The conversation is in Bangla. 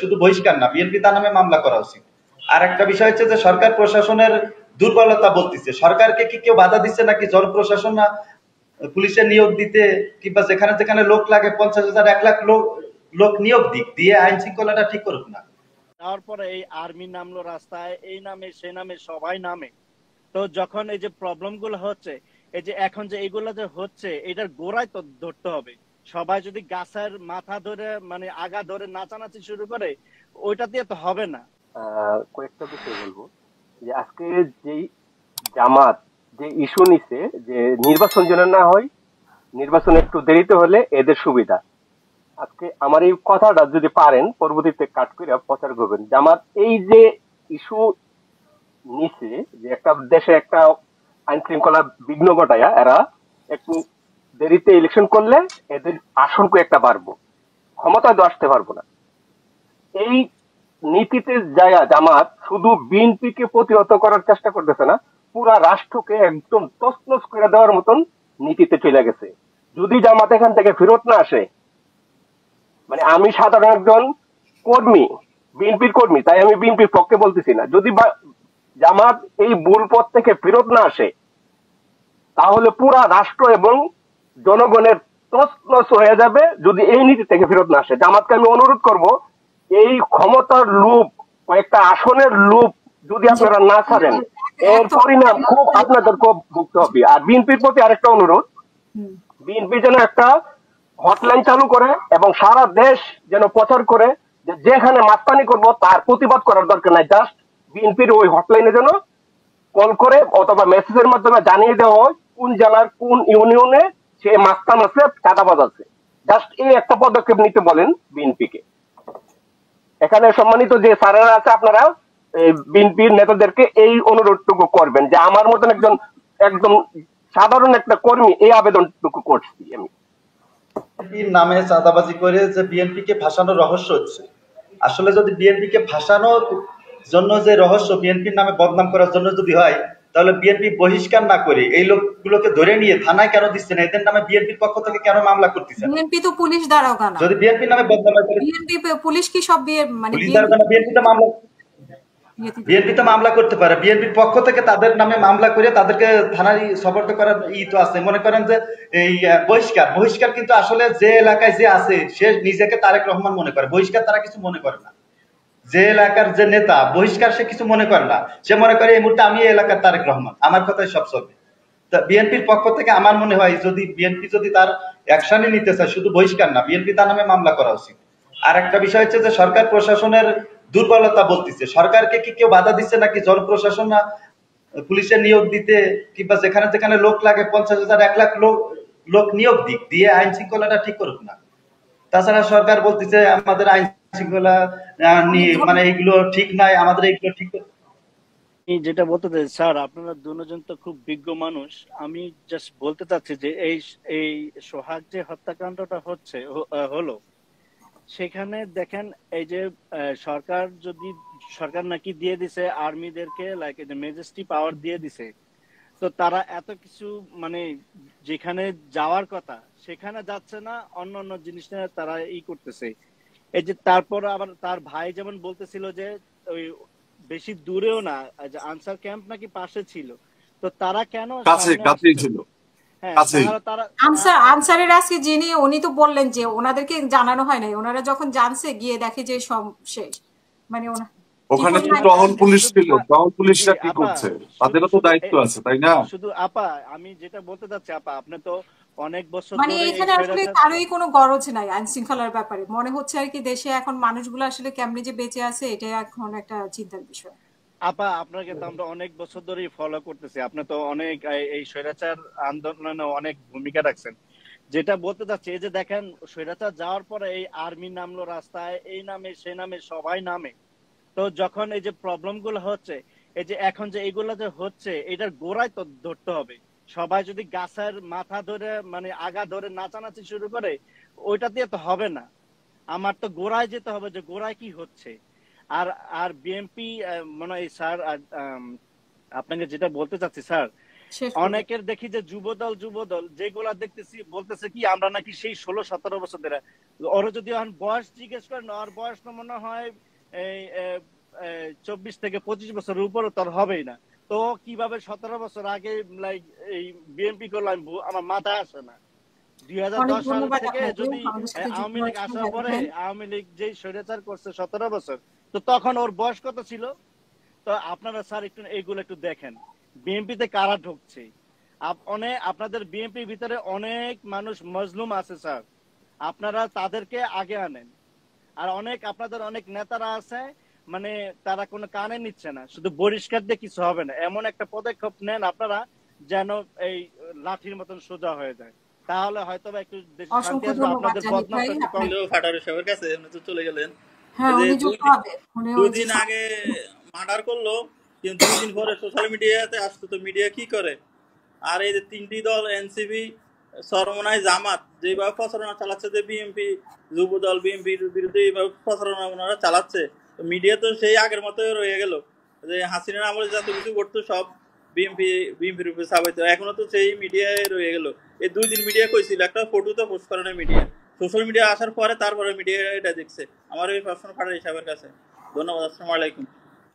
শুধু বহিষ্কার না, বিএনপি তার নামে মামলা করা উচিত। আর একটা বিষয় হচ্ছে যে সরকার প্রশাসনের দুর্বলতা বলতেছে, সরকারকে কি কেউ বাধা দিচ্ছে নাকি জনপ্রশাসন না পুলিশের নিয়োগ দিতে, কিংবা যেখানে যেখানে লোক লাগে 50,000 1 লাখ লোক লোক নিয়োগ দিক, দিয়ে আইন শৃঙ্খলাটা ঠিক করুক না। তারপরে এই আর্মি নামলো রাস্তায়, এই নামে সে নামে সবাই নামে। তো যখন এই যে প্রবলেম গুলো হচ্ছে, এই যে এখন যে এইগুলো যে হচ্ছে, এটার গোড়ায় তো ধরতে হবে। সবাই যদি গাছের মাথা ধরে মানে আগা ধরে নাচানাচি শুরু করে, ওইটা দিয়ে তো হবে না। কয়েকটা বিষয় বলবো যে আজকে যেই জামাত যে ইস্যু নিছে যে নির্বাচন যেন না হয়, নির্বাচন একটু দেরিতে হলে এদের সুবিধা। আজকে আমার এই কথাটা যদি পারেন পরবর্তীতে কাট করে প্রচার করবেন। জামাত এই যে ইস্যু নিছে যে একটা দেশে একটা আইন শৃঙ্খলা বিঘ্ন ঘটায়া এরা একটু দেরিতে ইলেকশন করলে এদের আসন একটা বাড়বো, ক্ষমতায় তো আসতে পারবো না। এই নীতিতে জায়গা জামাত শুধু বিএনপিকে প্রতিহত করার চেষ্টা করতেছে না, পুরা রাষ্ট্রকে একদম তছনছ করে দেওয়ার মতন নীতিতে চলে গেছে। যদি জামাত এখান থেকে ফেরত না আসে, মানে আমি সাধারণ একজন কর্মী, বিএনপির কর্মী, তাই আমি বিএনপির পক্ষে বলতেছি না, যদি জামাত এই ভুল পথ থেকে ফেরত না আসে, তাহলে পুরা রাষ্ট্র এবং জনগণের তছনছ হয়ে যাবে। যদি এই নীতি থেকে ফেরত না আসে, জামাতকে আমি অনুরোধ করব, এই ক্ষমতার লোভ, কয়েকটা আসনের লোভ যদি আপনারা না ছাড়েন, এর পরিণাম খুব আপনাদের খুব ভুগতে হবে। আর বিএনপির প্রতি আরেকটা অনুরোধ, বিএনপি যেন একটা হটলাইন চালু করে এবং সারা দেশ যেন প্রচার করে যে যেখানে মাস্তানি করবো তার প্রতিবাদ করার দরকার নাই, জাস্ট বিএনপির ওই হটলাইনে যেন কল করে অথবা মেসেজের মাধ্যমে জানিয়ে দেওয়া হয় কোন জেলার কোন ইউনিয়নে সে মাস্তান আছে, চাঁদাবাজ আছে। জাস্ট এই একটা পদক্ষেপ নিতে বলেন বিএনপি কে। এখানে সম্মানিত যে স্যারেরা আছে, আপনারা বিএনপির নেতাদেরকে এই অনুরোধটুকু করবেন যে আমার মতন একজন একদম সাধারণ একটা কর্মী এই আবেদনটুকু করছি আমি। বিএনপির নামে চাঁদাবাজি করে যে বিএনপি কে ভাসানোর রহস্য হচ্ছে, আসলে যদি বিএনপি কে ভাসানোর জন্য যে রহস্য বিএনপির নামে বদনাম করার জন্য যদি হয়, তাহলে বিএনপি বহিষ্কার না করে এই লোকগুলোকে ধরে নিয়ে থানায় কেন দিচ্ছে না? এদের নামে বিএনপির পক্ষ থেকে কেন মামলা করতেছে না? বিএনপি তো পুলিশ দারোগা না। যদি বিএনপির নামে বদনাম করে, বিএনপি পুলিশ কি সব মানে পুলিশ দারোগা না, বিএনপি তো মামলা, বিএনপি তো মামলা করতে পারে। বিএনপির পক্ষ থেকে তাদের নামে মামলা করে তাদেরকে থানায় সোপর্দ করার তো আছে। মনে করেন যে এই বহিষ্কার, বহিষ্কার কিন্তু আসলে যে এলাকায় যে আছে সে নিজেকে তারেক রহমান মনে করে, বহিষ্কার তারা কিছু মনে করে না। যে এলাকার যে নেতা, বহিষ্কার সে কিছু মনে করে না, সে মনে করে এই মুহূর্তে আমি এই এলাকার তারেক রহমান, আমার কথাই সব চলবে। তা বিএনপির পক্ষ থেকে আমার মনে হয় যদি বিএনপি যদি তার অ্যাকশনই নিতে চায়, শুধু বহিষ্কার না, বিএনপি তার নামে মামলা করা উচিত। আর একটা বিষয় হচ্ছে যে সরকার প্রশাসনের দুর্বলতা বলতেছে, সরকারকে কি কেউ বাধা দিচ্ছে নাকি জনপ্রশাসন না পুলিশের নিয়োগ দিতে, কিংবা যেখানে যেখানে লোক লাগে 50,000 1 লাখ লোক নিয়োগ দিক, দিয়ে আইন শৃঙ্খলাটা ঠিক করুক না। তাছাড়া সরকার বলতেছে আমাদের আইন শৃঙ্খলা নিয়ে মানে এইগুলো ঠিক নাই, আমাদের এইগুলো ঠিক। যেটা বলতে চাই স্যার, আপনারা দুজন তো খুব বিজ্ঞ মানুষ। আমি জাস্ট বলতে চাচ্ছি যে এই এই সোহাগ যে হত্যাকাণ্ডটা হলো, সেখানে দেখেন এই যে সরকার নাকি দিয়ে দিছে আর্মিদেরকে লাইক মেজেস্টি পাওয়ার দিয়ে দিছে, তো তারা এত কিছু মানে যেখানে যাওয়ার কথা সেখানে যাচ্ছে না, অন্য অন্য জিনিস নিয়ে তারা করতেছে। এই যে তারপর আবার তার ভাই যেমন বলতেছিল যে ওই বেশি দূরেও না, যে আনসার ক্যাম্প নাকি পাশে ছিল, তো তারা কেন কাছেই ছিল? আনসারের আজকে যিনি উনি তো বললেন যে ওনাদেরকে জানানো হয় নাই, ওনারা যখন জানছে গিয়ে দেখে যে সব শেষ। মানে ওখানে তো টহল পুলিশ ছিল, টহল পুলিশরা কি করছে? তাদেরও তো দায়িত্ব আছে, তাই না? শুধু আপা আমি যেটা বলতে চাচ্ছি, আপা আপনি তো অনেক বছর মানে এখানে আসলে কারোই কোনো গরজ নাই আইন শৃঙ্খলার ব্যাপারে। মনে হচ্ছে আর কি দেশে এখন মানুষগুলো আসলে কেমনে যে বেঁচে আছে এটাই এখন একটা চিন্তার বিষয়। আপা আপনাকে তো আমরা অনেক বছর ধরেই ফলো করতেছি, আপনি তো অনেক এই স্বৈরাচার আন্দোলনে অনেক ভূমিকা রাখছেন। যেটা বলতে চাচ্ছি, এই যে দেখেন স্বৈরাচার যাওয়ার পরে এই আর্মি নামলো রাস্তায়, এই নামে সে নামে সবাই নামে। তো যখন এই যে প্রবলেম গুলো হচ্ছে, এই যে এখন যে এইগুলো যে হচ্ছে, এটার গোড়ায় তো ধরতে হবে। সবাই যদি গাছের মাথা ধরে মানে আগা ধরে নাচানাচি শুরু করে, ওইটা দিয়ে তো হবে না। আমার তো গোড়ায় যেতে হবে যে গোড়ায় কি হচ্ছে। আর আর বিএনপি মনে হয় স্যার, আপনাকে যেটা বলতে চাচ্ছি স্যার, শেষ করে দেবে। অনেকের দেখি যে যুবদল যেগুলা দেখতেছি বলতেছে কি আমরা নাকি সেই 16-17 বছর ধরে, ওরা যদি এখন বয়স জিজ্ঞেস করেন ওর বয়স তো মনে হয় এই 24 থেকে 25 বছরের উপরে তোর হবেই না। তো কিভাবে 17 বছর আগে লাইক এই বিএনপি করলাম আমার মাথায় আসে না। অনেক 2010 সাল ধন্যবাদ থেকে আপনাকে যদি আমাদের সাথে যুক্ত আওয়ামী লীগ হওয়ার জন্য। আসার পরে ভাই আওয়ামী লীগ যেই স্বৈরাচার করছে 17 বছর, তো তখন ওর বয়স কত ছিল? তো আপনারা স্যার একটু এইগুলো একটু দেখেন বিএনপিতে কারা ঢুকছে। অনেক আপনাদের বিএনপির ভিতরে অনেক মানুষ মজলুম আছে স্যার, আপনারা তাদেরকে আগে আনেন। আর আপনাদের অনেক নেতারা আছে মানে তারা কোনো কানে নিচ্ছে না, শুধু বহিষ্কার দিয়ে কিছু হবে না, এমন একটা পদক্ষেপ নেন আপনারা যেন এই লাঠির মতন সোজা হয়ে যায়, তাহলে হয়তো বা একটু দেশে শান্তি অসংখ্য আসবে, ধন্যবাদ আপনাদের জাহিদ বদনামটা ভাই একটু কম। আপনাকে। ফাটারের সাহেবের কাছে উনি তো চলে গেলেন। হ্যাঁ এই যে উনি যুক্ত হবে, উনি ওই যে 2 দিন আগে মার্ডার করলো, কিন্তু 2 দিন পরে সোশ্যাল মিডিয়াতে আসতো, তো মিডিয়া কি করে? আর এই যে 3টি দল এনসিপি, চরমনাই, জামাত যেভাবে প্রচারণা চালাচ্ছে যে বিএনপি যুবদল বিএনপির বিরুদ্ধে এইভাবে প্রচারণা ওনারা চালাচ্ছে, তো মিডিয়া তো সেই আগের মতোই রয়ে গেল, যে হাসিনার আমলে যত কিছু করতো সব বিএনপির উপরে সাবাইতো, এখনো তো সেই মিডিয়ায় রয়ে গেল। এই 2 দিন মিডিয়া কইছিল, একটা ফটো তো পোস্ট করে না মিডিয়া, সোশ্যাল মিডিয়া আসার পরে তারপরে মিডিয়া এটা দেখছে। আমার এই প্রশ্ন ফাটার হিসাবের কাছে। ধন্যবাদ, আসসালামু আলাইকুম।